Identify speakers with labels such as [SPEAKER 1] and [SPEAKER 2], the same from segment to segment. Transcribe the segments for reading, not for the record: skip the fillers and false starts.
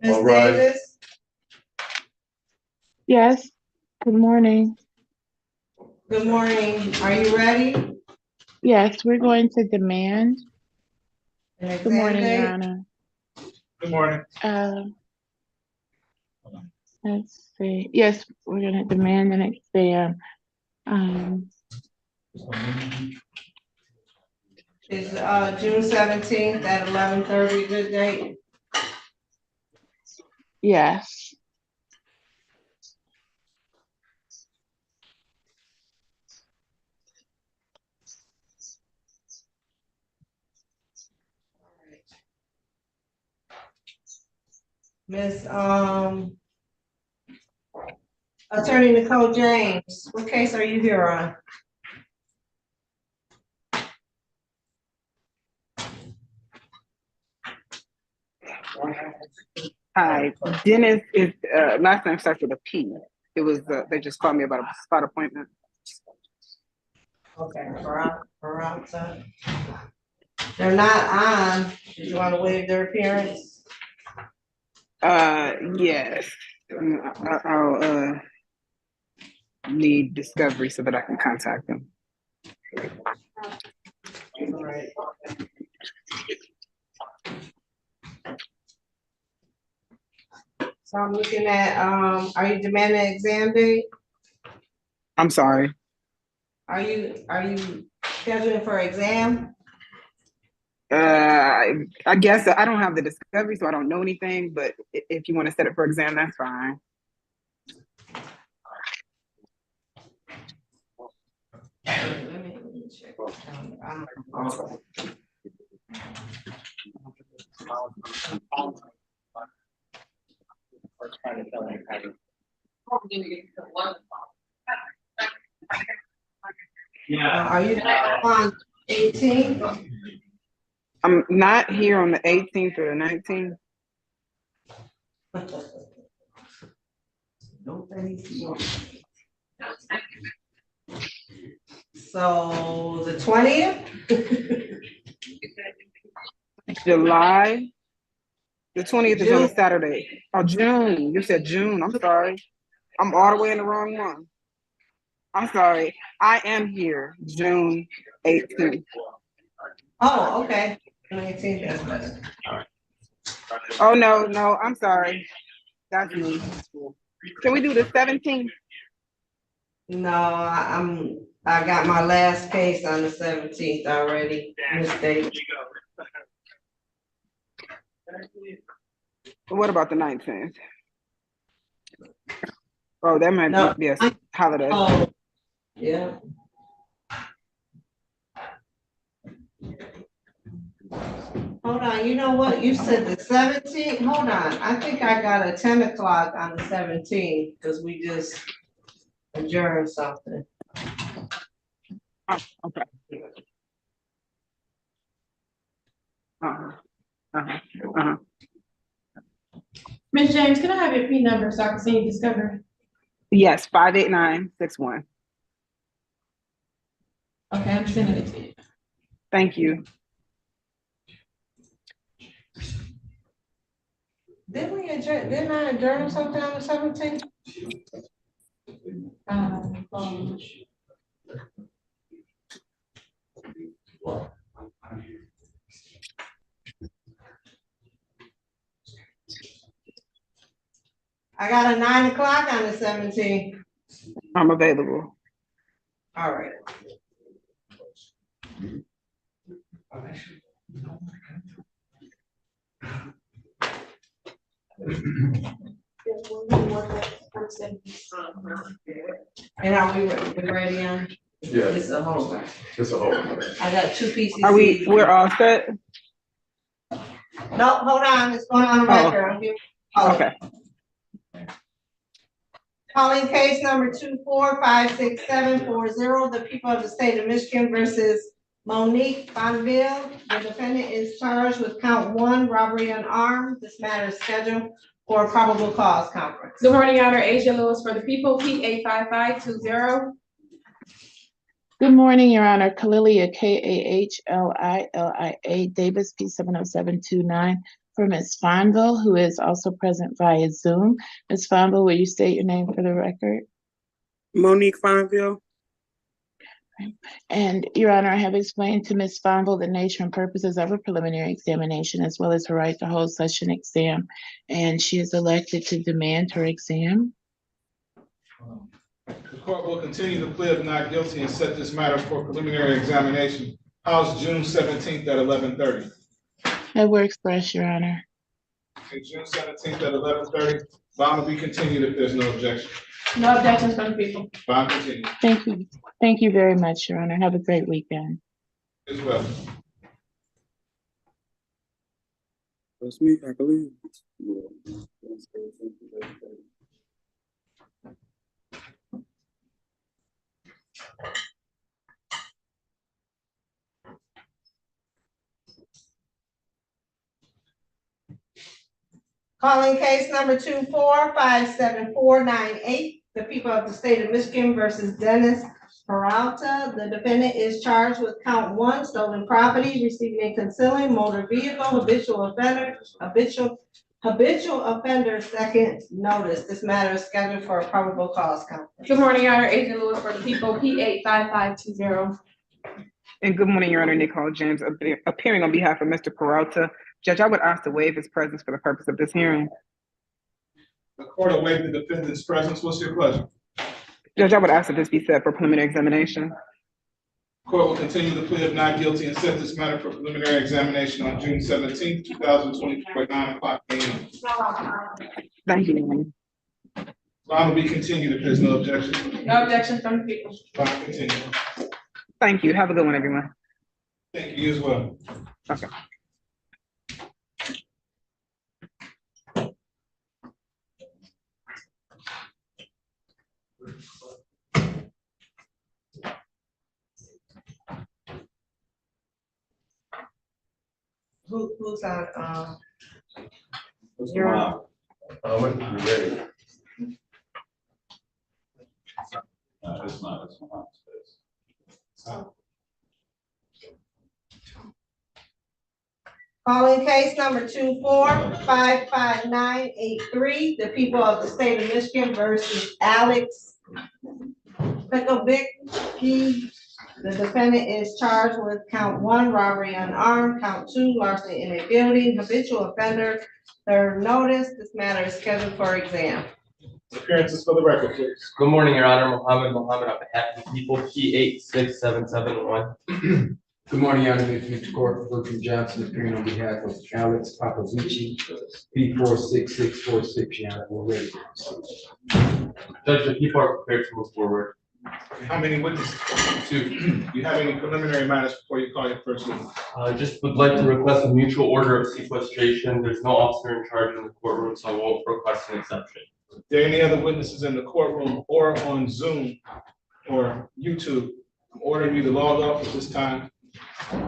[SPEAKER 1] Ms. Davis?
[SPEAKER 2] Yes. Good morning.
[SPEAKER 1] Good morning. Are you ready?
[SPEAKER 2] Yes, we're going to demand.
[SPEAKER 1] An exam
[SPEAKER 2] Good morning, Your
[SPEAKER 1] date?
[SPEAKER 2] Honor.
[SPEAKER 3] Good morning.
[SPEAKER 2] Let's see. Yes, we're going to demand an exam.
[SPEAKER 1] Is June 17th at 11:30 good date?
[SPEAKER 2] Yes.
[SPEAKER 1] Miss Attorney Nicole James, what case are you here on?
[SPEAKER 4] Hi, Dennis is last name starts with a P. It was they just called me about a spot appointment.
[SPEAKER 1] Okay, Baranza. They're not on. Did you want to waive their appearance?
[SPEAKER 4] Yes. I'll need discovery so that I can contact them.
[SPEAKER 1] All right. So I'm looking at, are you demanding an exam date?
[SPEAKER 4] I'm sorry.
[SPEAKER 1] Are you scheduling for exam?
[SPEAKER 4] I guess I don't have the discovery, so I don't know anything, but if you want to set it for exam, that's fine.
[SPEAKER 1] Let me check. Are you on 18th?
[SPEAKER 4] I'm not here on the 18th or the 19th.
[SPEAKER 1] So the 20th?
[SPEAKER 4] July. The 20th is on a Saturday. Oh, June. You said June. I'm sorry. I'm all the way in the wrong one. I'm sorry. I am here June 18th.
[SPEAKER 1] Oh, okay. 19th, that's better.
[SPEAKER 4] Oh, no, I'm sorry. That's me. Can we do the 17th?
[SPEAKER 1] No, I got my last case on the 17th already, Miss Davis.
[SPEAKER 4] What about the 19th? Oh, that might be a holiday.
[SPEAKER 1] Oh, yeah. Hold on, you know what? You said the 17th? Hold on, I think I got a 10 o'clock on the 17th, because we just adjourned something.
[SPEAKER 4] Oh, okay.
[SPEAKER 5] Ms. James, can I have your P number so I can see you discover?
[SPEAKER 4] Yes, 58961.
[SPEAKER 5] Okay, I'm sending it to you.
[SPEAKER 4] Thank you.
[SPEAKER 1] Didn't I adjourn something on the 17th? I got a 9 o'clock on the 17th.
[SPEAKER 4] I'm available.
[SPEAKER 1] All right. And are we ready on?
[SPEAKER 3] Yeah,
[SPEAKER 1] It's a whole lot.
[SPEAKER 3] it's a whole.
[SPEAKER 1] I got two PCCs.
[SPEAKER 4] We're all set?
[SPEAKER 1] No, hold on, it's going on the
[SPEAKER 4] Oh.
[SPEAKER 1] record. I'm giving- oh.
[SPEAKER 4] Okay.
[SPEAKER 1] Calling case number 245670, the people of the state of Michigan versus Monique Bonville. The defendant is charged with count 1, robbery unarmed. This matter is scheduled for a probable cause conference.
[SPEAKER 5] Good morning, Your Honor. Asia Lewis for the people, P85520.
[SPEAKER 2] Good morning, Your Honor. Kalilia, Kahlilia Davis, P70729, for Ms. Fonville, who is also present via Zoom. Ms. Fonville, will you state your name for the record?
[SPEAKER 4] Monique Fonville.
[SPEAKER 2] And Your Honor, I have explained to Ms. Fonville the nature and purposes of a preliminary examination, as well as her right to hold such an exam, and she is elected to demand her exam.
[SPEAKER 6] The court will continue the plea of not guilty and set this matter for preliminary examination. How's June 17th at 11:30?
[SPEAKER 2] That works for us, Your Honor.
[SPEAKER 6] Okay, June 17th at 11:30. Bond will be continued if there's no objection.
[SPEAKER 5] No objections from the people.
[SPEAKER 6] Bond continued
[SPEAKER 2] Thank you. Thank you very much, Your Honor. Have a great weekend.
[SPEAKER 6] as well.
[SPEAKER 7] That's me, I believe.
[SPEAKER 1] Calling case number 245748, the people of the state of Michigan versus Dennis Peralta. The defendant is charged with count 1, stolen property, receiving and concealing motor vehicle, habitual offender, second notice. This matter is scheduled for a probable cause conference.
[SPEAKER 5] Good morning, Your Honor. Asia Lewis for the people, P85520.
[SPEAKER 4] And good morning, Your Honor. Nicole James, appearing on behalf of Mr. Peralta. Judge, I would ask to waive his presence for the purpose of this hearing.
[SPEAKER 6] The court will waive the defendant's presence. What's your pleasure?
[SPEAKER 4] Judge, I would ask that this be set for preliminary examination.
[SPEAKER 6] Court will continue the plea of not guilty and set this matter for preliminary examination on June 17th, 2024 at 9 o'clock a.m.
[SPEAKER 4] Thank you, Your Honor.
[SPEAKER 6] Bond will be continued if there's no objection.
[SPEAKER 5] No objections from the people.
[SPEAKER 6] Bond continued.
[SPEAKER 4] Thank you. Have a good one, everyone.
[SPEAKER 6] Thank you as well.
[SPEAKER 4] Okay.
[SPEAKER 1] Who's on,
[SPEAKER 3] What's
[SPEAKER 1] You're
[SPEAKER 3] going
[SPEAKER 1] on.
[SPEAKER 3] on? When you ready? It's not.
[SPEAKER 1] calling case number 24558983, the people of the state of Michigan versus Alex Pickovicki. The defendant is charged with count 1, robbery unarmed, count 2, larceny in a building, habitual offender, third notice. This matter is scheduled for exam.
[SPEAKER 6] Appearances for the record, please.
[SPEAKER 8] Good morning, Your Honor. Mohammed on behalf of the people, P86771.
[SPEAKER 9] Good morning, Your Honor. Mr. Court, Bertram Johnson, appearing on behalf of Alex Papavici, P46646, Your Honor. We're ready.
[SPEAKER 8] Judge, the people are prepared to move forward.
[SPEAKER 6] How many witnesses?
[SPEAKER 8] 2,
[SPEAKER 6] Do you have any preliminary matters before you call your first witness?
[SPEAKER 8] just would like to request a mutual order of sequestration. There's no officer in charge in the courtroom, so I won't request an exception.
[SPEAKER 6] Are there any other witnesses in the courtroom or on Zoom or YouTube? I'm ordering you to log off at this time.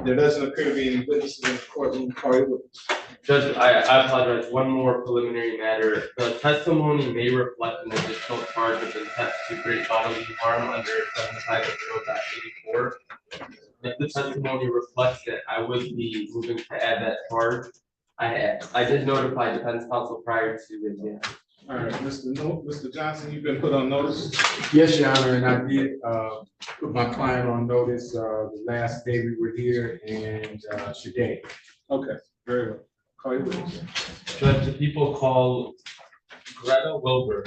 [SPEAKER 6] There doesn't appear to be any witnesses in the courtroom. Call your witness.
[SPEAKER 8] Judge, I apologize. One more preliminary matter. The testimony may reflect an additional charge of intent to create bodily harm under 750.84. If the testimony reflects it, I would be moving to add that charge. I did notify defense counsel prior to the exam.
[SPEAKER 6] All right, Mr. Johnson, you've been put on notice.
[SPEAKER 9] Yes, Your Honor, and I did put my client on notice the last day we were here and today.
[SPEAKER 6] Okay, very well. Call your witness.
[SPEAKER 8] Judge, the people call Greta Wilbur.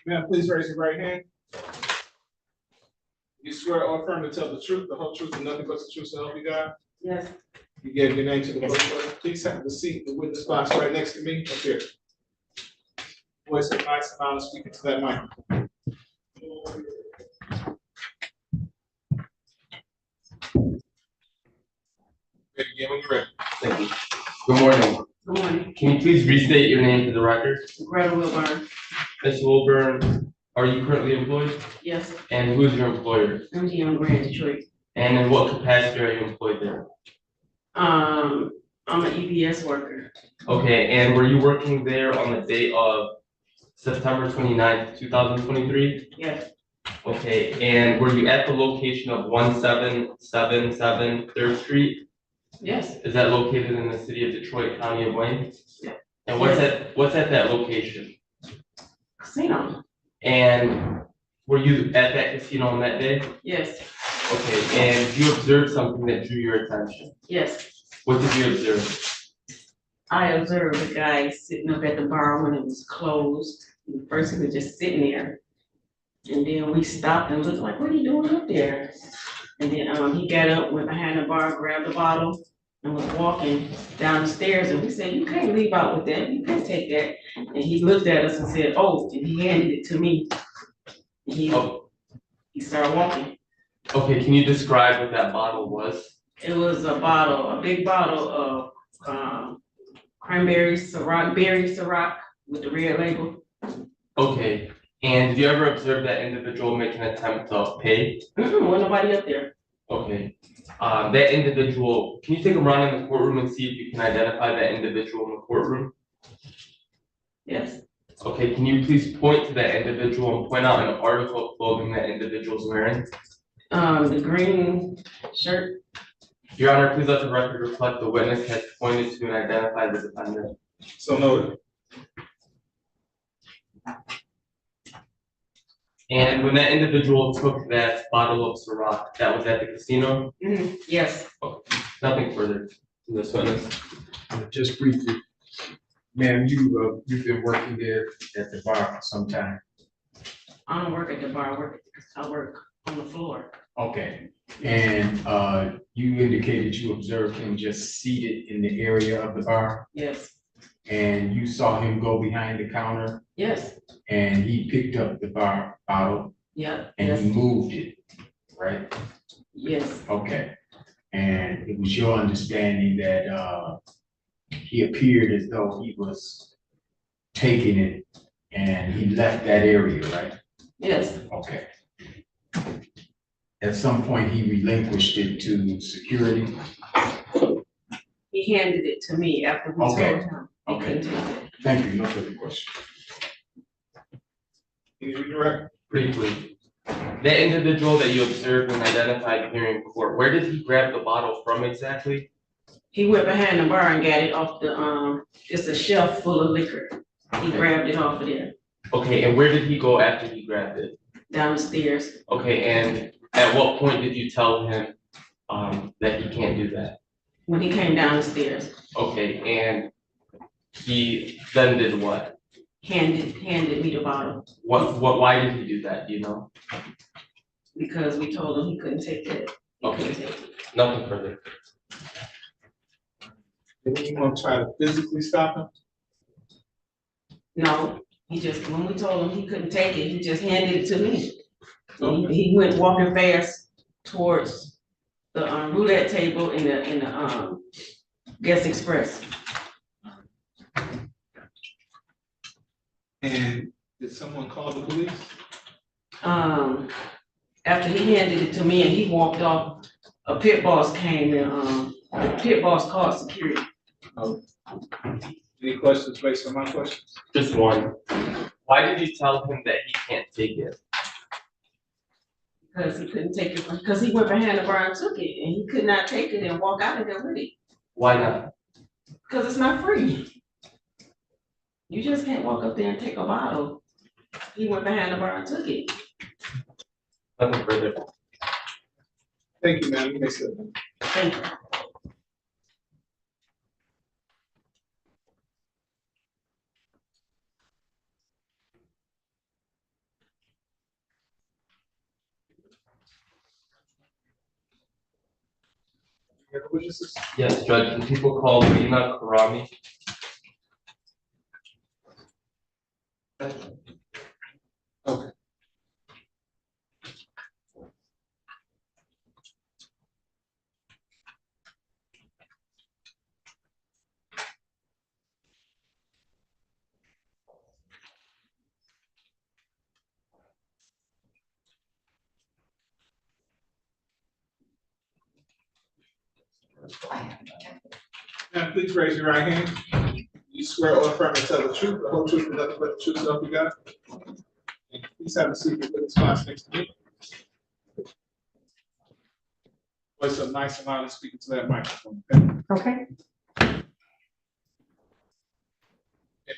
[SPEAKER 6] Ma'am, please raise your right hand. You swear or affirm to tell the truth, the whole truth, and nothing but the truth, so help you God?
[SPEAKER 1] Yes.
[SPEAKER 6] You gave your name to the board. Please have the seat, the witness box right next to me, up here. Voice of nice and loud, speaking to that mic. Ready again when you're ready.
[SPEAKER 8] Thank you. Good morning.
[SPEAKER 1] Good morning.
[SPEAKER 8] Can you please restate your name for the record?
[SPEAKER 1] Greta Wilburn.
[SPEAKER 8] Ms. Wilburn, are you currently employed?
[SPEAKER 1] Yes.
[SPEAKER 8] And who is your employer?
[SPEAKER 1] MG on Grand Detroit.
[SPEAKER 8] And in what capacity are you employed there?
[SPEAKER 1] I'm an EPS worker.
[SPEAKER 8] Okay, and were you working there on the date of September 29th, 2023?
[SPEAKER 1] Yes.
[SPEAKER 8] Okay, and were you at the location of 1777 3rd Street?
[SPEAKER 1] Yes.
[SPEAKER 8] Is that located in the city of Detroit, County of Wayne?
[SPEAKER 1] Yeah.
[SPEAKER 8] And what's at that location?
[SPEAKER 1] Casino.
[SPEAKER 8] And were you at that casino on that day?
[SPEAKER 1] Yes.
[SPEAKER 8] Okay, and you observed something that drew your attention.
[SPEAKER 1] Yes.
[SPEAKER 8] What did you observe?
[SPEAKER 1] I observed a guy sitting up at the bar when it was closed. First, he was just sitting there. And then we stopped and looked like, what are you doing up there? And then he got up, went behind the bar, grabbed the bottle, and was walking down the stairs. And we said, you can't leave out with that. You can't take that. And he looked at us and said, oh, and he handed it to me. He started walking.
[SPEAKER 8] Okay, can you describe what that bottle was?
[SPEAKER 1] It was a big bottle of cranberry Ciroc, berry Ciroc with the red label.
[SPEAKER 8] Okay, and did you ever observe that individual make an attempt to pay?
[SPEAKER 1] Wasn't nobody up there.
[SPEAKER 8] Okay, that individual, can you take a run in the courtroom and see if you can identify that individual in the courtroom?
[SPEAKER 1] Yes.
[SPEAKER 8] Okay, can you please point to that individual and point out an article of clothing that individual's wearing?
[SPEAKER 1] The green shirt.
[SPEAKER 8] Your Honor, please let the record reflect the witness has pointed to and identified the defendant.
[SPEAKER 6] So noted.
[SPEAKER 8] And when that individual took that bottle of Ciroc, that was at the casino?
[SPEAKER 1] Yes.
[SPEAKER 8] Nothing further to this witness.
[SPEAKER 9] Just briefly, ma'am, you've been working there at the bar for some time.
[SPEAKER 1] I don't work at the bar. I work on the floor.
[SPEAKER 9] Okay, and you indicated you observed him just seated in the area of the bar,
[SPEAKER 1] Yes.
[SPEAKER 9] and you saw him go behind the counter,
[SPEAKER 1] Yes.
[SPEAKER 9] and he picked up the bar bottle
[SPEAKER 1] Yep.
[SPEAKER 9] and
[SPEAKER 1] Yes.
[SPEAKER 9] he moved it, right?
[SPEAKER 1] Yes.
[SPEAKER 9] Okay, and it was your understanding that he appeared as though he was taking it and he left that area, right?
[SPEAKER 1] Yes.
[SPEAKER 9] Okay. At some point, he relinquished it to security.
[SPEAKER 1] He handed it to me after we told
[SPEAKER 9] Okay.
[SPEAKER 1] him. He
[SPEAKER 9] Okay.
[SPEAKER 1] couldn't take it.
[SPEAKER 9] Thank you, no further questions.
[SPEAKER 6] Can you redirect?
[SPEAKER 8] Briefly, that individual that you observed and identified here in court, where did he grab the bottle from exactly?
[SPEAKER 1] He went behind the bar and got it off the, it's a shelf full of liquor. He grabbed it off of there,
[SPEAKER 8] Okay, and where did he go after he grabbed it?
[SPEAKER 1] down the stairs.
[SPEAKER 8] Okay, and at what point did you tell him that he can't do that?
[SPEAKER 1] When he came down the stairs,
[SPEAKER 8] Okay, and he then did what?
[SPEAKER 1] handed me the bottle
[SPEAKER 8] Why did he do that, do you know?
[SPEAKER 1] because we told him he couldn't take it. He couldn't take it.
[SPEAKER 8] Nothing further.
[SPEAKER 6] Did anyone try to physically stop him?
[SPEAKER 1] No, when we told him he couldn't take it, he just handed it to me. He went walking fast towards the roulette table in the Guest Express.
[SPEAKER 6] And did someone call the police?
[SPEAKER 1] after he handed it to me and he walked off, a pit boss came and, the pit boss called security.
[SPEAKER 6] Any questions based on my questions?
[SPEAKER 8] Just one. Why did you tell him that he can't take it?
[SPEAKER 1] Because he couldn't take it, because he went behind the bar and took it, and he could not take it and walk out of there with it,
[SPEAKER 8] Why not?
[SPEAKER 1] because it's not free. You just can't walk up there and take a bottle. He went behind the bar and took it.
[SPEAKER 8] Nothing further.
[SPEAKER 6] Thank you, ma'am. You may sit.
[SPEAKER 1] Thank you.
[SPEAKER 6] Any other witnesses?
[SPEAKER 8] Yes, Judge, the people called Lena Karami.
[SPEAKER 6] Okay. Now, please raise your right hand. You swear or affirm to tell the truth, the whole truth, and nothing but the truth, so help you God. And please have a seat with the sponsor next to me. Voice up nice and loud and speak into that microphone, okay?
[SPEAKER 10] Okay.
[SPEAKER 6] And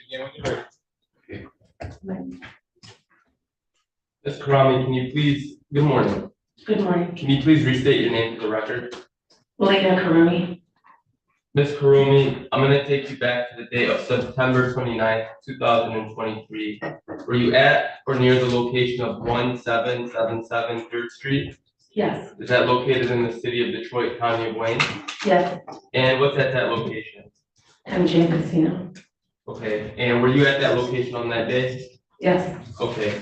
[SPEAKER 6] again, when you're ready.
[SPEAKER 8] Ms. Karami, can you please, good morning.
[SPEAKER 1] Good morning.
[SPEAKER 8] Can you please restate your name for the record?
[SPEAKER 1] Lena Karumi.
[SPEAKER 8] Ms. Karumi, I'm gonna take you back to the date of September 29th, 2023. Were you at or near the location of 1777 3rd Street?
[SPEAKER 1] Yes,
[SPEAKER 8] Is that located in the city of Detroit, County of Wayne?
[SPEAKER 1] yes,
[SPEAKER 8] And what's at that location?
[SPEAKER 1] MJ Casino.
[SPEAKER 8] Okay, and were you at that location on that day?
[SPEAKER 1] Yes,
[SPEAKER 8] Okay,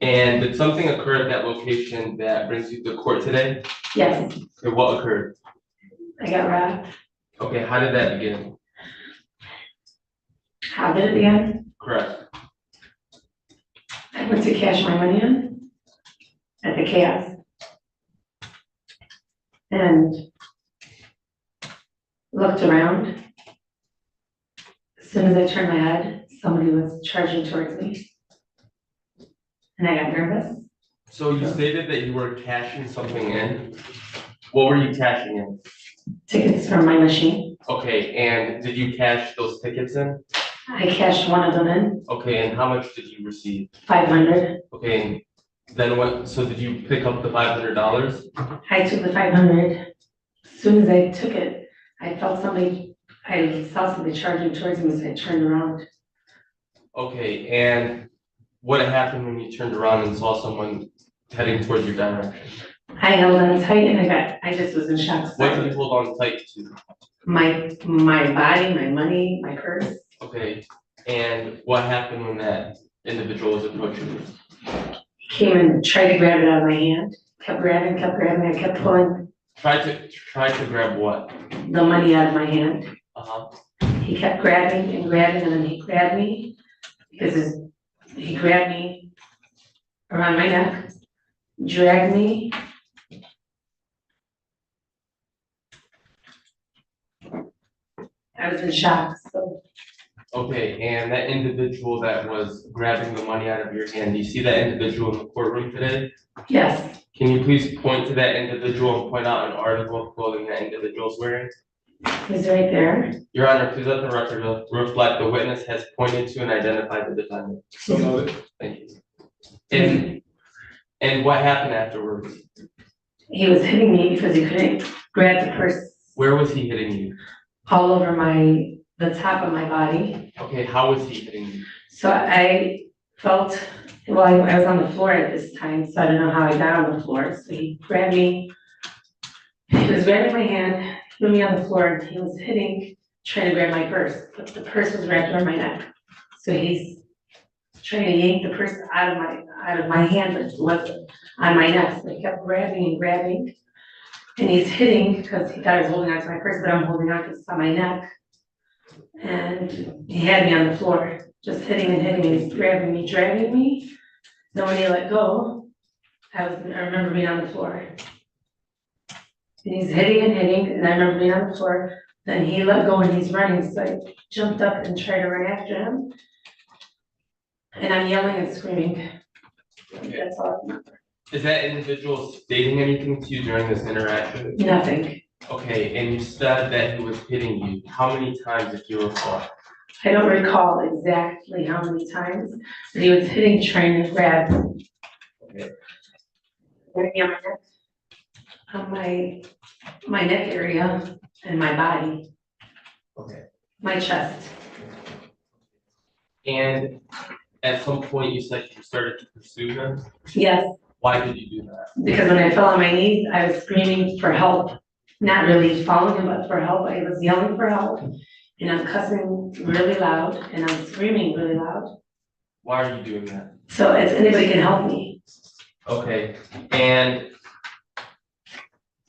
[SPEAKER 8] and did something occur at that location that brings you to court today?
[SPEAKER 1] yes,
[SPEAKER 8] Okay, what occurred?
[SPEAKER 1] I got robbed.
[SPEAKER 8] Okay, how did that begin?
[SPEAKER 1] How did it begin?
[SPEAKER 8] Correct.
[SPEAKER 1] I went to cash my money in at the kiosk. And looked around. As soon as I turned my head, somebody was charging towards me. And I got nervous.
[SPEAKER 8] So you stated that you were cashing something in. What were you cashing in?
[SPEAKER 1] Tickets from my machine.
[SPEAKER 8] Okay, and did you cash those tickets in?
[SPEAKER 1] I cashed one of them in,
[SPEAKER 8] Okay, and how much did you receive?
[SPEAKER 1] 500.
[SPEAKER 8] Okay, and then what, so did you pick up the $500?
[SPEAKER 1] I took the 500. As soon as I took it, I saw somebody charging towards me, so I turned around.
[SPEAKER 8] Okay, and what happened when you turned around and saw someone heading towards your direction?
[SPEAKER 1] I held on tight and I just was in shock.
[SPEAKER 8] What did you hold on tight to?
[SPEAKER 1] My body, my money, my purse.
[SPEAKER 8] Okay, and what happened when that individual was approaching you?
[SPEAKER 1] Came and tried to grab it out of my hand, kept grabbing, I kept pulling
[SPEAKER 8] Try to grab what?
[SPEAKER 1] the money out of my hand.
[SPEAKER 8] Uh-huh.
[SPEAKER 1] He kept grabbing and then he grabbed me because he grabbed me around my neck, dragged me. I was in shock, so
[SPEAKER 8] Okay, and that individual that was grabbing the money out of your hand, do you see that individual in the courtroom today?
[SPEAKER 1] yes,
[SPEAKER 8] Can you please point to that individual and point out an article of clothing that individual's wearing?
[SPEAKER 1] he's right there.
[SPEAKER 8] Your Honor, please let the record reflect the witness has pointed to and identified the defendant.
[SPEAKER 6] So noted.
[SPEAKER 8] Thank you. And what happened afterwards?
[SPEAKER 1] He was hitting me because he couldn't grab the purse
[SPEAKER 8] Where was he hitting you?
[SPEAKER 1] all over the top of my body.
[SPEAKER 8] Okay, how was he hitting you?
[SPEAKER 1] So I felt, well, I was on the floor at this time, so I don't know how I got on the floor. So he grabbed me, he was grabbing my hand, threw me on the floor, and he was trying to grab my purse, but the purse was wrapped around my neck. So he's trying to yank the purse out of my hand, but it wasn't on my neck. So he kept grabbing and grabbing. And he's hitting because he thought I was holding on to my purse, but I'm holding on because it's on my neck. And he had me on the floor, just hitting and hitting, and he's grabbing me, dragging me. Then when he let go,
[SPEAKER 10] I remember being on the floor. And he's hitting, and I remember being on the floor, then he let go and he's running, so I jumped up and tried to run after him. And I'm yelling and screaming. That's all I remember.
[SPEAKER 8] Is that individual stating anything to you during this interaction?
[SPEAKER 10] Nothing.
[SPEAKER 8] Okay, and you said that he was hitting you. How many times, if you recall?
[SPEAKER 10] I don't recall exactly how many times, but he was hitting, trying to grab.
[SPEAKER 8] Okay.
[SPEAKER 10] Maybe on my neck area and my body,
[SPEAKER 8] Okay.
[SPEAKER 10] my chest.
[SPEAKER 8] And at some point, you said you started to pursue him.
[SPEAKER 10] Yes,
[SPEAKER 8] Why did you do that?
[SPEAKER 10] because when I fell on my knees, I was screaming for help. Not really following him, but for help. I was yelling for help. And I'm cussing really loud and I'm screaming really loud.
[SPEAKER 8] Why are you doing that?
[SPEAKER 10] So if anybody can help me.
[SPEAKER 8] Okay, and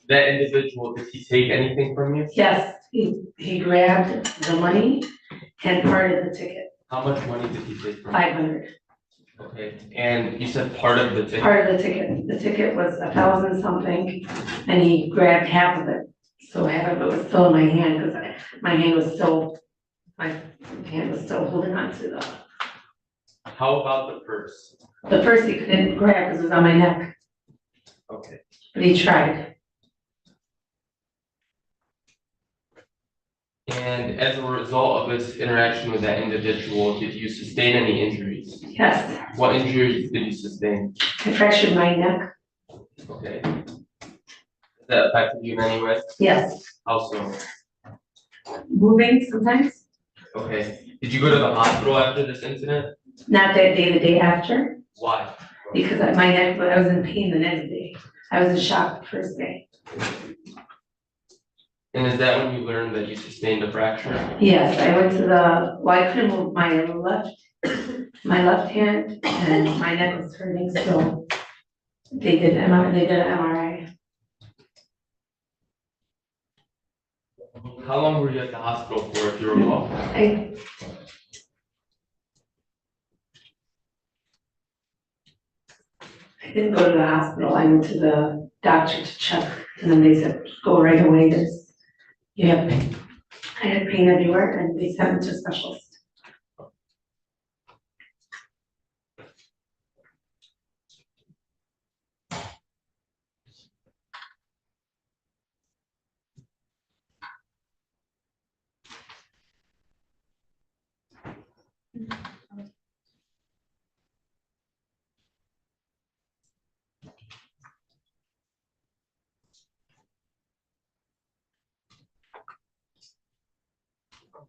[SPEAKER 8] that individual, did he take anything from you?
[SPEAKER 10] Yes, he grabbed the money and part of the ticket,
[SPEAKER 8] How much money did he take from you?
[SPEAKER 10] 500.
[SPEAKER 8] Okay, and you said part of the ticket?
[SPEAKER 10] Part of the ticket. The ticket was 1,000 something and he grabbed half of it. So half of it was still in my hand because my hand was still holding on to the.
[SPEAKER 8] How about the purse?
[SPEAKER 10] The first he couldn't grab because it was on my neck,
[SPEAKER 8] Okay,
[SPEAKER 10] but he tried.
[SPEAKER 8] and as a result of this interaction with that individual, did you sustain any injuries?
[SPEAKER 10] Yes,
[SPEAKER 8] What injuries did you sustain?
[SPEAKER 10] I fractured my neck.
[SPEAKER 8] Okay. Has that affected you in any way?
[SPEAKER 10] Yes,
[SPEAKER 8] How so?
[SPEAKER 10] moving sometimes.
[SPEAKER 8] Okay, did you go to the hospital after this incident?
[SPEAKER 10] Not that day, the day after,
[SPEAKER 8] Why?
[SPEAKER 10] because my neck, I was in pain the next day. I was in shock the first day.
[SPEAKER 8] And is that when you learned that you sustained a fracture?
[SPEAKER 10] Yes, I went to I couldn't move my left hand and my neck was hurting, so they did an MRI.
[SPEAKER 8] How long were you at the hospital for, if you recall?
[SPEAKER 10] I didn't go to the hospital, I went to the doctor to check, and then they said, go right away, you have pain. I had pain everywhere, and they sent me to a specialist.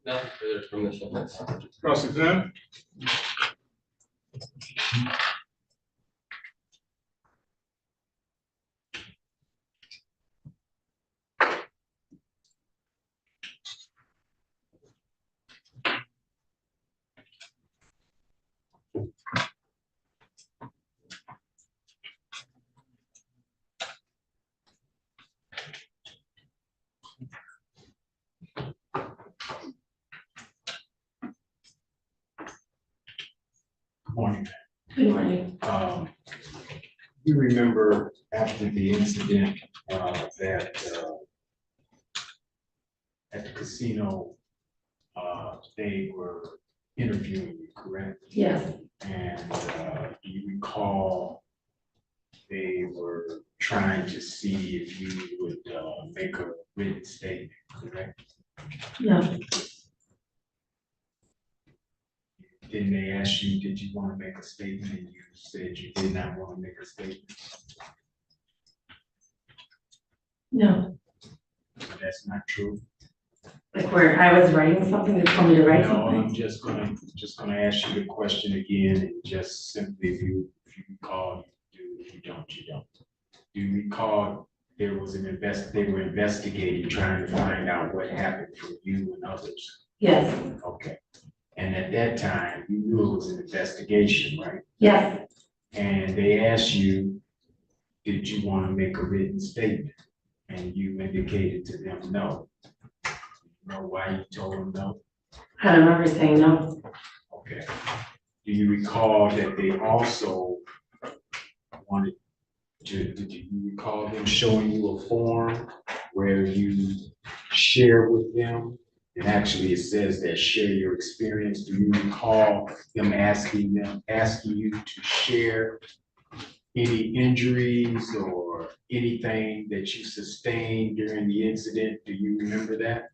[SPEAKER 8] Nothing further from this witness.
[SPEAKER 6] Cross-examine.
[SPEAKER 9] Morning.
[SPEAKER 10] Good morning.
[SPEAKER 9] You remember after the incident, that, at the casino, they were interviewing you, correct?
[SPEAKER 10] Yes,
[SPEAKER 9] And, do you recall they were trying to see if you would, make a written statement, correct?
[SPEAKER 10] no,
[SPEAKER 9] Then they asked you, did you want to make a statement, and you said you did not want to make a statement?
[SPEAKER 10] no.
[SPEAKER 9] So that's not true?
[SPEAKER 10] Like where I was writing something, they told me to write
[SPEAKER 9] No,
[SPEAKER 10] something.
[SPEAKER 9] I'm just gonna ask you the question again, and just simply, if you recall, you do, if you don't, you don't. Do you recall they were investigating, trying to find out what happened for you and others?
[SPEAKER 10] Yes,
[SPEAKER 9] Okay. And at that time, you knew it was an investigation, right?
[SPEAKER 10] yes,
[SPEAKER 9] And they asked you, did you want to make a written statement? And you indicated to them no. You know why you told them no?
[SPEAKER 10] I don't remember saying no.
[SPEAKER 9] Okay. Do you recall that they also wanted do you recall them showing you a form where you share with them? And actually, it says that share your experience. Do you recall them asking you to share any injuries or anything that you sustained during the incident? Do you remember that?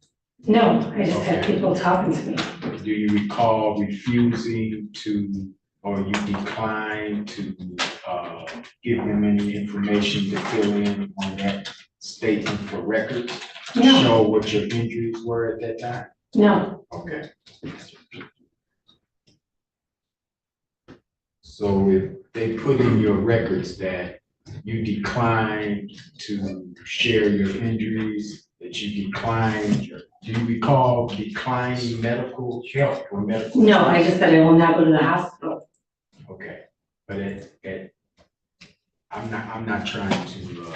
[SPEAKER 10] No, I just had people talking to me.
[SPEAKER 9] Do you recall refusing to, or you declined to give them any information to fill in on that statement for records? To
[SPEAKER 10] No.
[SPEAKER 9] show what your injuries were at that time?
[SPEAKER 10] No,
[SPEAKER 9] Okay. So if they put in your records that you declined to share your injuries, that you declined, do you recall declining medical help or medical?
[SPEAKER 10] no, I just said I will not go to the hospital.
[SPEAKER 9] Okay, but I'm not trying to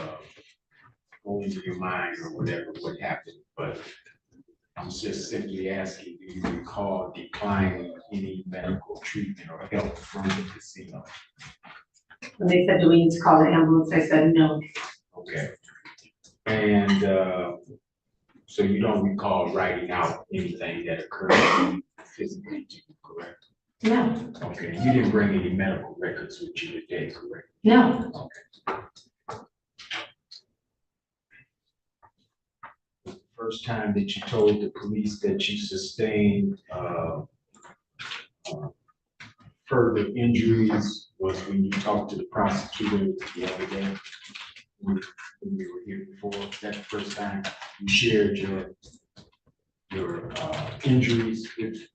[SPEAKER 9] go into your mind or whatever, what happened, but I'm just simply asking, do you recall declining any medical treatment or help from the casino?
[SPEAKER 10] When they said, do we need to call the ambulance? I said, no.
[SPEAKER 9] Okay. And so you don't recall writing out anything that occurred physically to you, correct?
[SPEAKER 10] No,
[SPEAKER 9] Okay, you didn't bring any medical records with you today, correct?
[SPEAKER 10] no,
[SPEAKER 9] Okay. The first time that you told the police that you sustained further injuries was when you talked to the prosecutor the other day, when we were here before. That's the first time you shared your injuries with the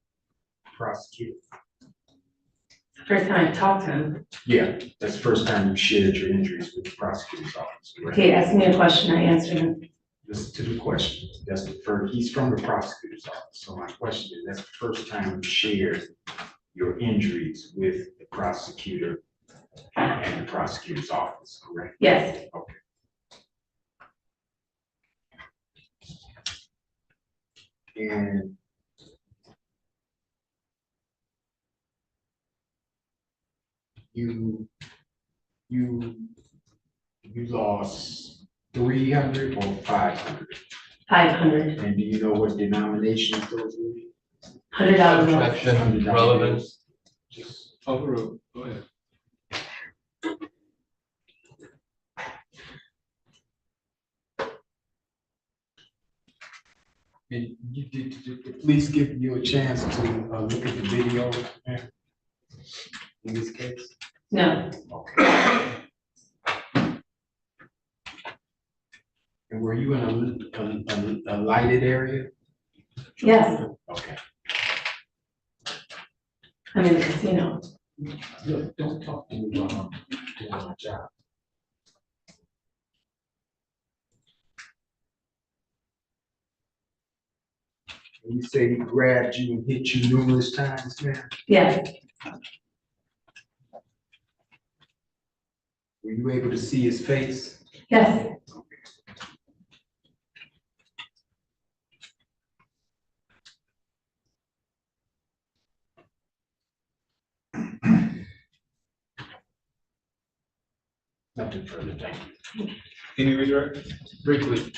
[SPEAKER 9] prosecutor.
[SPEAKER 10] first time I talked to him.
[SPEAKER 9] Yeah, that's the first time you shared your injuries with the prosecutor's office, correct?
[SPEAKER 10] Okay, ask me a question, I answered him.
[SPEAKER 9] Listen to the question. That's the first, he's from the prosecutor's office. So my question is, that's the first time you shared your injuries with the prosecutor and the prosecutor's office, correct?
[SPEAKER 10] Yes,
[SPEAKER 9] Okay. And you lost 300 or 500?
[SPEAKER 10] 500,
[SPEAKER 9] And do you know what denominations those were?
[SPEAKER 10] $100.
[SPEAKER 8] Objection, relevance.
[SPEAKER 9] Just
[SPEAKER 6] Overruled, go ahead.
[SPEAKER 9] And did the police give you a chance to look at the video in this case?
[SPEAKER 10] No,
[SPEAKER 9] Okay. And were you in a lighted area?
[SPEAKER 10] yes,
[SPEAKER 9] Okay.
[SPEAKER 10] I'm in the casino.
[SPEAKER 9] Look, don't talk to me while I'm doing my job. And you say he grabbed you and hit you numerous times, man?
[SPEAKER 10] Yes,
[SPEAKER 9] Were you able to see his face?
[SPEAKER 10] yes,
[SPEAKER 9] Nothing further, thank you.
[SPEAKER 6] Any redirect?
[SPEAKER 8] Briefly,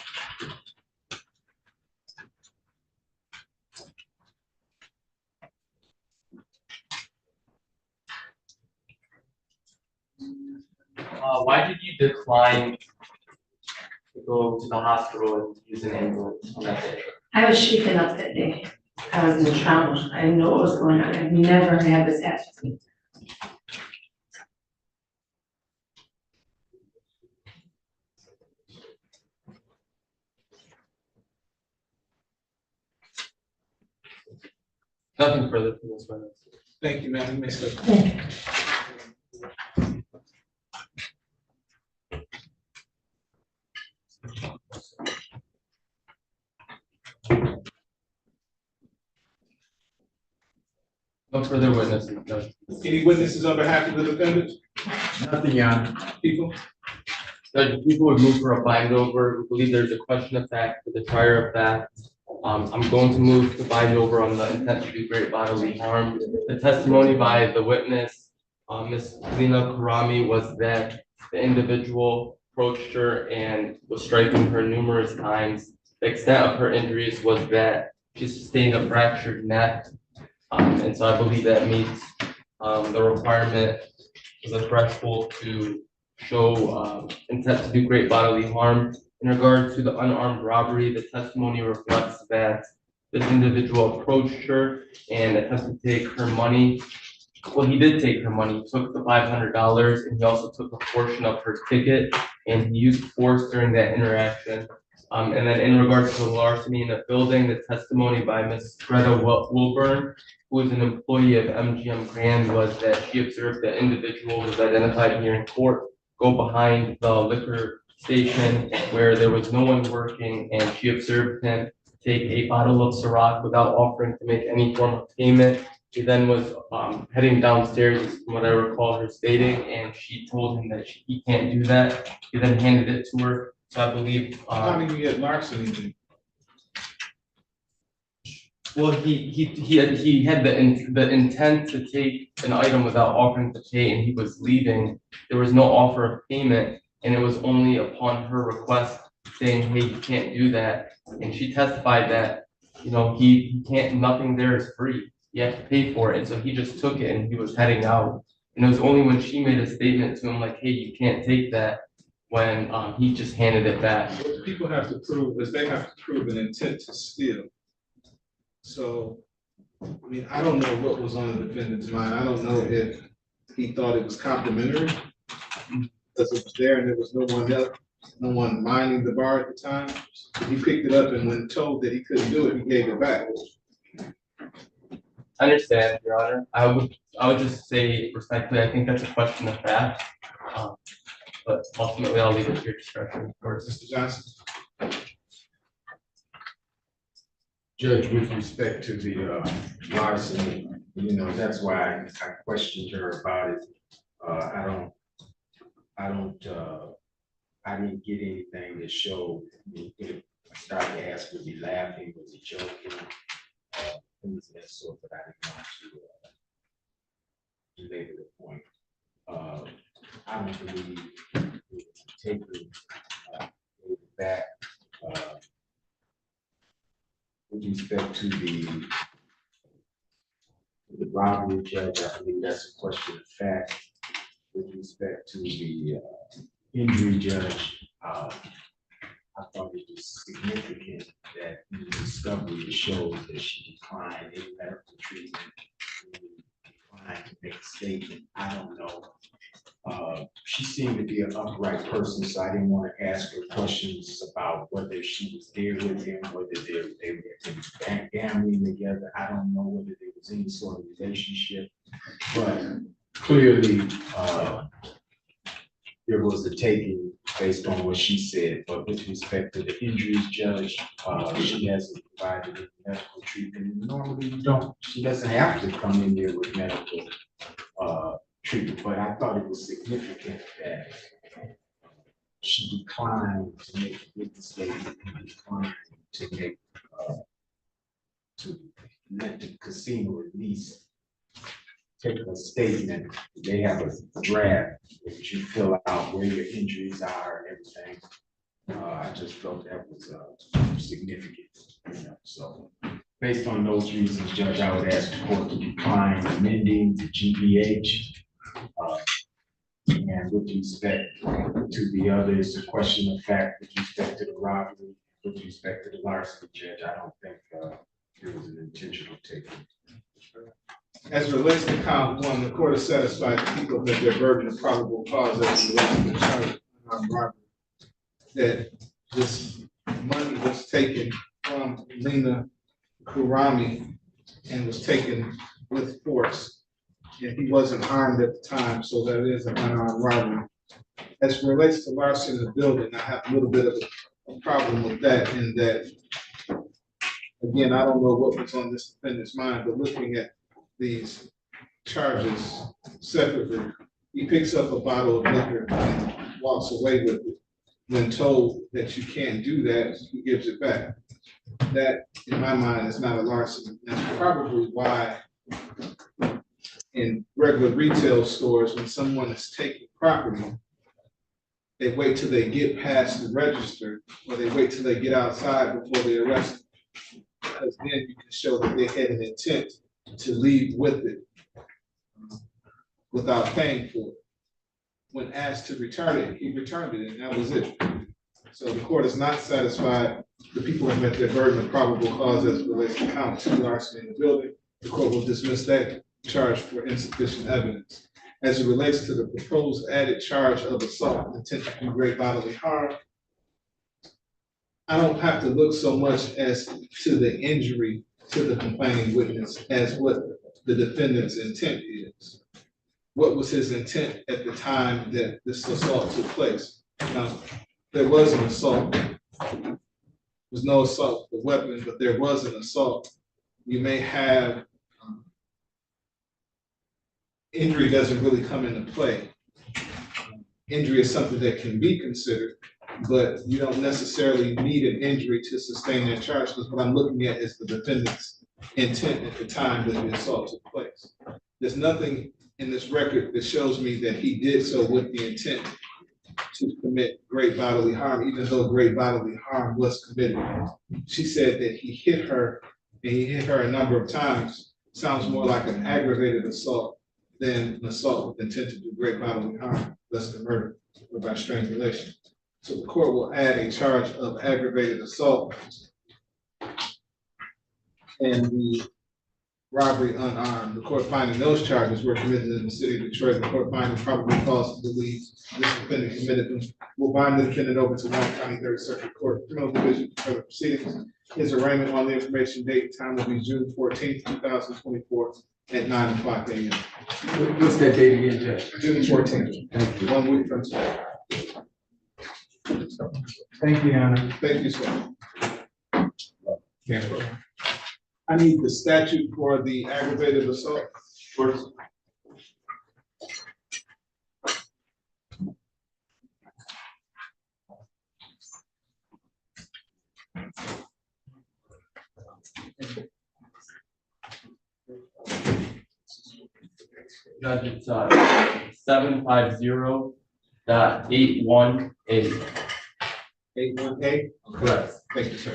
[SPEAKER 8] why did you decline to go to the hospital and use an ambulance on that day?
[SPEAKER 10] I was shaken up that day. I was in trauma. I didn't know what was going on. I've never had this happen to me.
[SPEAKER 8] Nothing further from this witness.
[SPEAKER 6] Thank you, ma'am. You may step.
[SPEAKER 8] No further witnesses, Judge.
[SPEAKER 6] Any witnesses on behalf of the defendant?
[SPEAKER 9] Nothing, Your Honor.
[SPEAKER 6] People?
[SPEAKER 8] Judge, people would move for a bind over. We believe there's a question of fact for the trier of fact. I'm going to move to bind over on the intent to do great bodily harm. The testimony by the witness, Ms. Lena Karami, was that the individual approached her and was striking her numerous times. The extent of her injuries was that she sustained a fractured neck. And so I believe that meets the requirement as a threshold to show intent to do great bodily harm. In regard to the unarmed robbery, the testimony reflects that this individual approached her and attempted to take her money. Well, he did take her money, he took the $500, and he also took a portion of her ticket, and he used force during that interaction. And then in regards to the larceny in the building, the testimony by Ms. Greta Wilburn, who is an employee of MGM Grand, was that she observed the individual was identified here in court, go behind the liquor station where there was no one working, and she observed him take a bottle of Ciroc without offering to make any form of payment. He then was heading downstairs, from what I recall her stating, and she told him that he can't do that. He then handed it to her. So I believe.
[SPEAKER 6] How did you get larceny?
[SPEAKER 8] Well, he had the intent to take an item without offering to pay, and he was leaving. There was no offer of payment, and it was only upon her request saying, "Hey, you can't do that," and she testified that, you know, he can't. Nothing there is free. You have to pay for it, and so he just took it and he was heading out. And it was only when she made a statement to him like, "Hey, you can't take that," when he just handed it back.
[SPEAKER 6] What people have to prove is they have to prove an intent to steal. So, I mean, I don't know what was on the defendant's mind. I don't know if he thought it was complimentary because it was there and there was no one else, no one minding the bar at the time. He picked it up, and when told that he couldn't do it, he gave it back.
[SPEAKER 8] I understand, Your Honor. I would just say respectfully, I think that's a question of fact. But ultimately, I'll leave it to your discretion, of course.
[SPEAKER 6] Mr. Johnson?
[SPEAKER 9] Judge, with respect to the larceny, you know, that's why I questioned her about it. I didn't get anything that showed me. I started to ask, was he laughing, was he joking? Things of that sort, but I didn't want to belabor the point. I don't believe taking it back with respect to the robbery, Judge. I believe that's a question of fact. With respect to the injury, Judge, I thought it was significant that in the discovery showed that she declined any medical treatment, declined to make a statement. I don't know. She seemed to be an upright person, so I didn't want to ask her questions about whether she was there with him, whether they were gambling together. I don't know whether there was any sort of relationship, but clearly there was a taking based on what she said. But with respect to the injuries, Judge, she hasn't provided any medical treatment. And normally you don't. She doesn't have to come in there with medical treatment, but I thought it was significant that she declined to make a written statement and declined to make to let the casino at least take a statement. They have a draft that you fill out where your injuries are and everything. I just felt that was significant, you know. So based on those reasons, Judge, I would ask the court to decline amending the GBH. And with respect to the others, a question of fact with respect to the robbery, with respect to the larceny, Judge, I don't think there was an intentional taking.
[SPEAKER 6] As it relates to count one, the court has satisfied the people that their burden of probable cause as it relates to the charge of robbery, that this money was taken from Lena Kurami and was taken with force. And he wasn't armed at the time, so that is an unarmed robbery. As it relates to larceny in the building, I have a little bit of a problem with that, in that, again, I don't know what was on this defendant's mind, but looking at these charges separately, he picks up a bottle of liquor and walks away with it. When told that you can't do that, he gives it back. That, in my mind, is not a larceny. That's probably why in regular retail stores, when someone is taking property, they wait till they get past the register, or they wait till they get outside before they arrest them. Because then you can show that they had an intent to leave with it without paying for it. When asked to return it, he returned it, and that was it. So the court is not satisfied. The people have met their burden of probable cause as it relates to count 2 larceny in the building. The court will dismiss that charge for insufficient evidence. As it relates to the proposed added charge of assault, intent to do great bodily harm, I don't have to look so much as to the injury to the complaining witness as what the defendant's intent is. What was his intent at the time that this assault took place? Now, there was an assault. There was no assault with a weapon, but there was an assault. You may have injury doesn't really come into play. Injury is something that can be considered, but you don't necessarily need an injury to sustain that charge, because what I'm looking at is the defendant's intent at the time that the assault took place. There's nothing in this record that shows me that he did so with the intent to commit great bodily harm, even though great bodily harm was committed. She said that he hit her, and he hit her a number of times. Sounds more like an aggravated assault than an assault with intent to do great bodily harm, less than murder or by strangulation. So the court will add a charge of aggravated assault and the robbery unarmed. The court finding those charges were committed in the city of Detroit. The court finding probable cause to believe this defendant committed them will bind the defendant over to Warren County Third Circuit Court Criminal Division for further proceedings. His arraignment on the information date and time will be June 14th, 2024 at 9:00 a.m.
[SPEAKER 8] What's that date again, Judge?
[SPEAKER 6] June 14th.
[SPEAKER 8] Thank you.
[SPEAKER 6] 1 week from today.
[SPEAKER 9] Thank you, Anna.
[SPEAKER 6] Thank you, sir. I need the statute for the aggravated assault.
[SPEAKER 8] First. Judge, it's 750.81A.
[SPEAKER 6] 81A?
[SPEAKER 8] Correct.
[SPEAKER 6] Thank you, sir.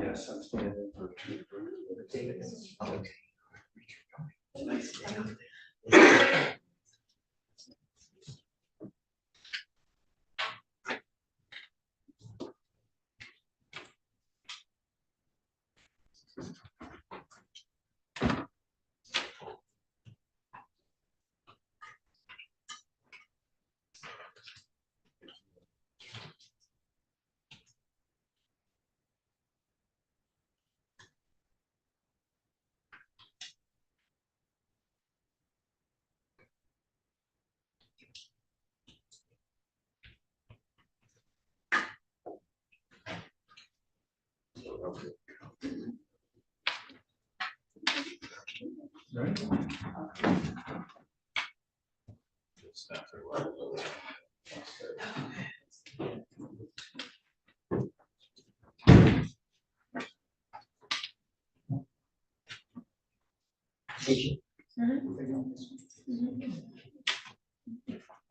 [SPEAKER 3] Yes, I'm standing for two.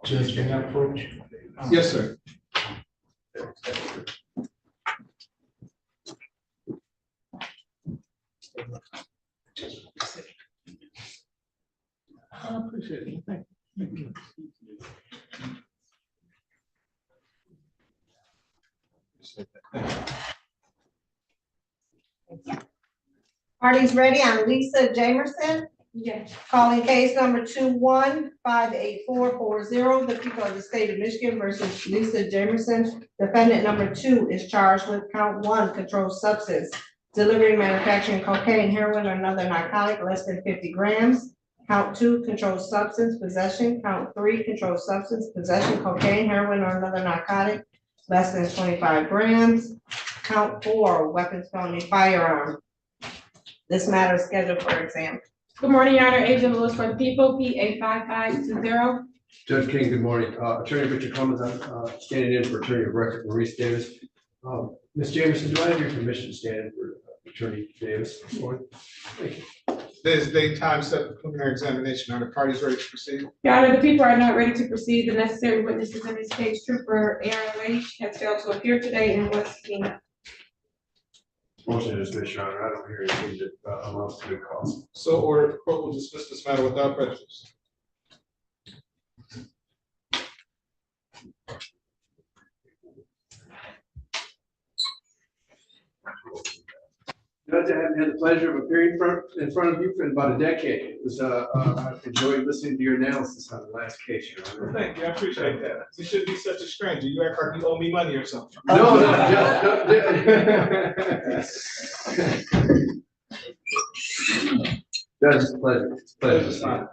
[SPEAKER 9] Judge, can I approach?
[SPEAKER 6] Yes, sir. I appreciate it. Thank you.
[SPEAKER 11] Party's ready. I'm Lisa Jamerson.
[SPEAKER 5] Yes.
[SPEAKER 11] Calling case number 21-58440, the people of the state of Michigan versus Lisa Jamerson. Defendant number 2 is charged with count 1, controlled substance, delivering, manufacturing cocaine, heroin, or another narcotic less than 50 grams. Count 2, controlled substance, possession. Count 3, controlled substance, possession, cocaine, heroin, or another narcotic less than 25 grams. Count 4, weapons, felony, firearm. This matter is scheduled for exam.
[SPEAKER 5] Good morning, Your Honor. Agent Lewis for the people, PA 5520.
[SPEAKER 3] Judge King, good morning. Attorney Richard Cummins, I'm standing in for Attorney of Record Maurice Davis. Ms. Jamerson, do I have your permission to stand in for Attorney Davis this morning? Thank you.
[SPEAKER 6] There's date, time set for preliminary examination. Are the parties ready to proceed?
[SPEAKER 5] Your Honor, the people are not ready to proceed. The necessary witnesses in this case, Trooper Aaron Leach has failed to appear today and was subpoenaed.
[SPEAKER 3] Motion to dismiss, Your Honor. I don't hear anything that amounts to good cause.
[SPEAKER 6] So ordered. The court will dismiss this matter without prejudice.
[SPEAKER 3] Judge, I haven't had the pleasure of appearing in front of you for about a decade. It was, I've enjoyed listening to your analysis on the last case, Your Honor.
[SPEAKER 6] Thank you. I appreciate that. You should be such a stranger. You act like you owe me money or something.
[SPEAKER 3] No, Judge, it's a pleasure. It's a pleasure.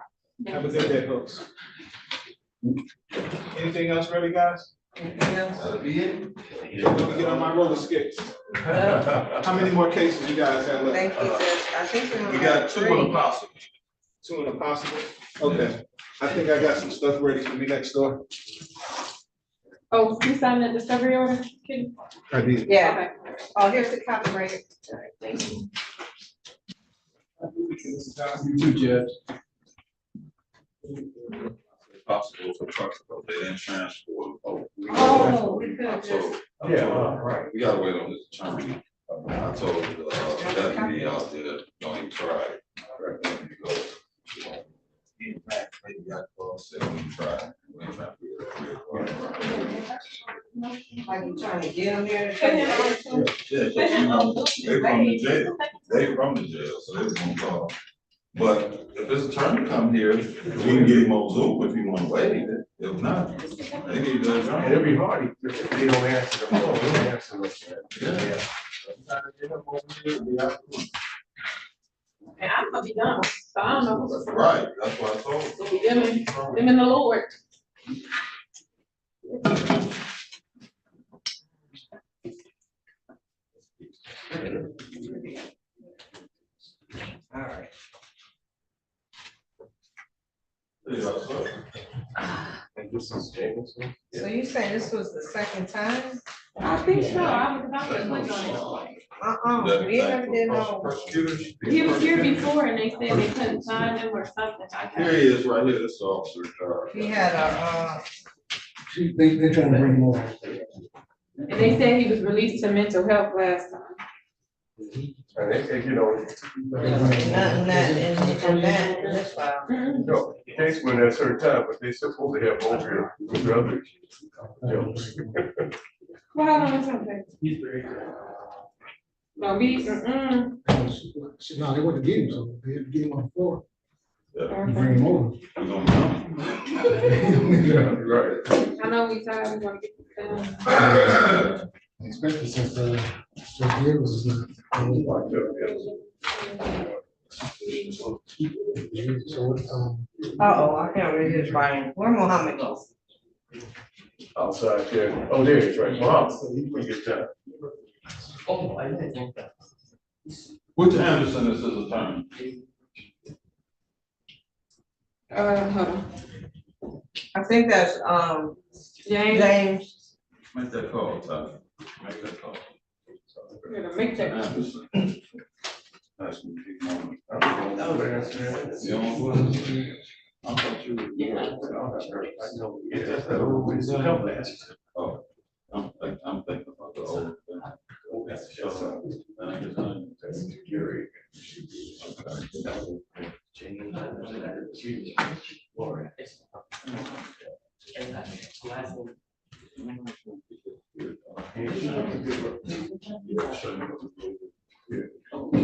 [SPEAKER 6] Have a good day, folks. Anything else ready, guys?
[SPEAKER 3] That'll be it.
[SPEAKER 6] Let me get on my roller skates. How many more cases you guys have left?
[SPEAKER 11] Thank you, Judge. I think
[SPEAKER 12] We got 2 on the possible.
[SPEAKER 6] 2 and a possible? Okay. I think I got some stuff ready for me next door.
[SPEAKER 5] Oh, you signed the discovery order? Kitty?
[SPEAKER 6] I did.
[SPEAKER 11] Yeah. Oh, here's the copyright.
[SPEAKER 5] Thank you.
[SPEAKER 3] You too, Judge.
[SPEAKER 12] Possible for trucks, but they didn't transport.
[SPEAKER 11] Oh, we could have just.
[SPEAKER 3] Right.
[SPEAKER 12] We gotta wait on this attorney. I told deputy out there, don't even try. Recommend you go. In fact, maybe I call, say, we try. We ain't trying to be
[SPEAKER 11] Like you trying to get them here.
[SPEAKER 12] Yeah, 'cause you know, they from the jail. They from the jail, so they was gonna call. But if his attorney come here, we can get him on Zoom if you wanna wait. If not, they need to adjourn.
[SPEAKER 3] And it'll be hard if they don't answer the phone. They don't answer the
[SPEAKER 5] And I'm gonna be done, so I don't know who's.
[SPEAKER 12] Right, that's what I told him.
[SPEAKER 5] It'll be them and the Lord.
[SPEAKER 11] All right.
[SPEAKER 3] And this is Jameson.
[SPEAKER 11] So you say this was the second time?
[SPEAKER 5] I think so. I was about to click on it.
[SPEAKER 11] We never did no.
[SPEAKER 12] Prosecutors.
[SPEAKER 5] He was here before and they said they couldn't sign him or something.
[SPEAKER 12] Here he is, right here, this is officer.
[SPEAKER 11] He had a,
[SPEAKER 7] They're trying to bring more.
[SPEAKER 5] And they said he was released to mental health last time.
[SPEAKER 3] And they, you know.
[SPEAKER 11] nothing that in this file.
[SPEAKER 3] No, case went at a certain time, but they supposed to have over with the other.
[SPEAKER 5] Well, how long is something?
[SPEAKER 3] He's very good.
[SPEAKER 5] No, we,
[SPEAKER 7] No, they want to get him, so they had to get him on the floor.
[SPEAKER 12] Yeah.
[SPEAKER 7] Bring him over.
[SPEAKER 3] Yeah, right.
[SPEAKER 5] I know we tired, we wanna get this done.
[SPEAKER 7] Especially since Giles is not. So,
[SPEAKER 11] I can't read his writing. Where Mohammed goes?
[SPEAKER 3] Outside there. Oh, there he is, right. Wow, he can get that. Oh, I didn't think that.
[SPEAKER 12] Which Anderson is his attorney?
[SPEAKER 5] Hold on.
[SPEAKER 11] I think that's,
[SPEAKER 5] James,
[SPEAKER 11] James.
[SPEAKER 12] Make that call, Tommy. Make that call.
[SPEAKER 5] we're gonna make that.
[SPEAKER 12] Anderson. That's what keep on.
[SPEAKER 3] Oh, that's right.
[SPEAKER 12] You don't want to- I thought you were.
[SPEAKER 5] Yeah.
[SPEAKER 3] I know, yeah, that's that old way to help last.
[SPEAKER 12] Oh, I'm thinking about the old thing.
[SPEAKER 3] That's just a. That's security.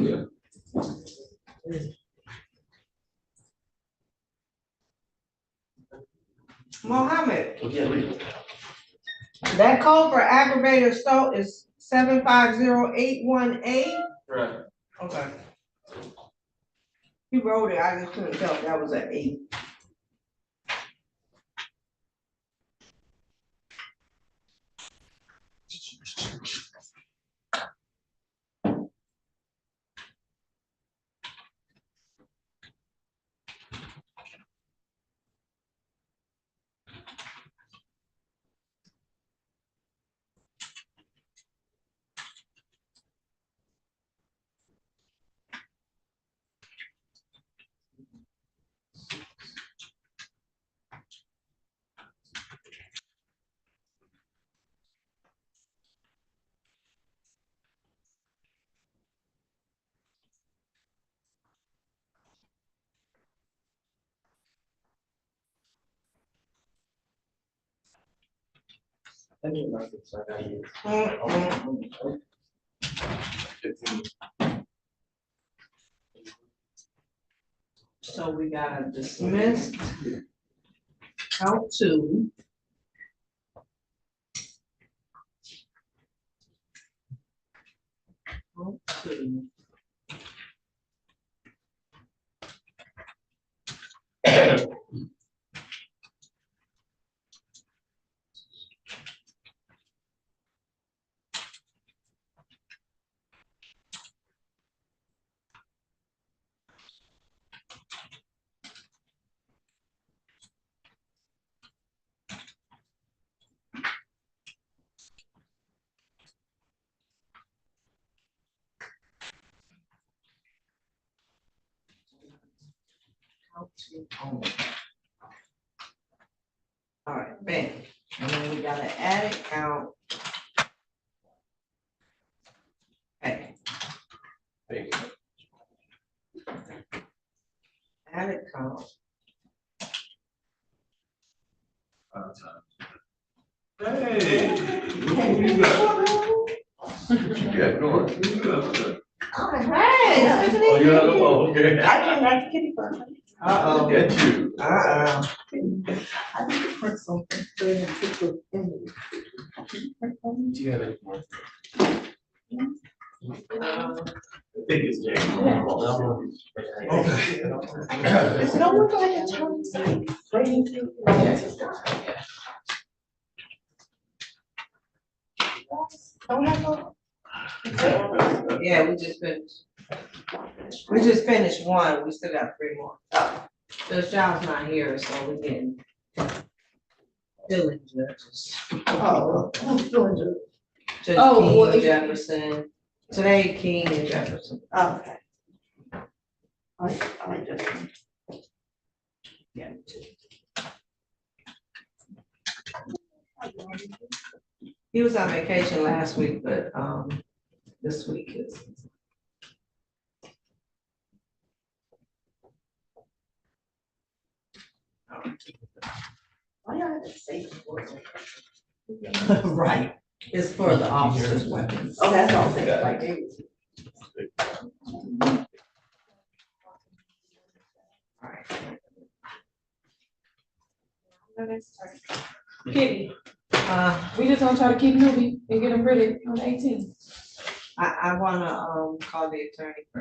[SPEAKER 12] Yeah.
[SPEAKER 11] That code for aggravated assault is 75081A.
[SPEAKER 8] Correct.
[SPEAKER 11] Okay. He wrote it, I just couldn't tell if that was an 8. So we got a dismissed count 2. Count 2. Count 2 only. All right, bam. And then we got an added count. Okay. Added count.
[SPEAKER 12] Hey, what you got? What you got going? What you got?
[SPEAKER 11] Hey.
[SPEAKER 12] Oh, you have, oh, okay.
[SPEAKER 11] I didn't have kitty fur. Uh-oh.
[SPEAKER 12] Get you.
[SPEAKER 11] Uh-oh.
[SPEAKER 7] I need to print something. So they can put the image.
[SPEAKER 8] Do you have any more?
[SPEAKER 12] I think it's James. Okay.
[SPEAKER 11] Is no one going to turn side? Don't have no. Yeah, we just finished. We just finished 1, we still got 3 more. Oh, the Giles not here, so we can. Filling judges.
[SPEAKER 7] Oh, who's doing it?
[SPEAKER 11] Judge
[SPEAKER 7] Oh,
[SPEAKER 11] King,
[SPEAKER 7] well, if-
[SPEAKER 11] Jefferson. Today, King and Jefferson.
[SPEAKER 7] Okay. I just.
[SPEAKER 11] Yeah. He was on vacation last week, but, this week is.
[SPEAKER 7] Why y'all have to say?
[SPEAKER 11] Right, it's for the officers' weapons.
[SPEAKER 7] Oh, that's all I'm saying, like, they.
[SPEAKER 5] Kitty,
[SPEAKER 11] Uh,
[SPEAKER 5] we just gonna try to keep moving and get them ready on the 18th.
[SPEAKER 11] I wanna, call the attorney first.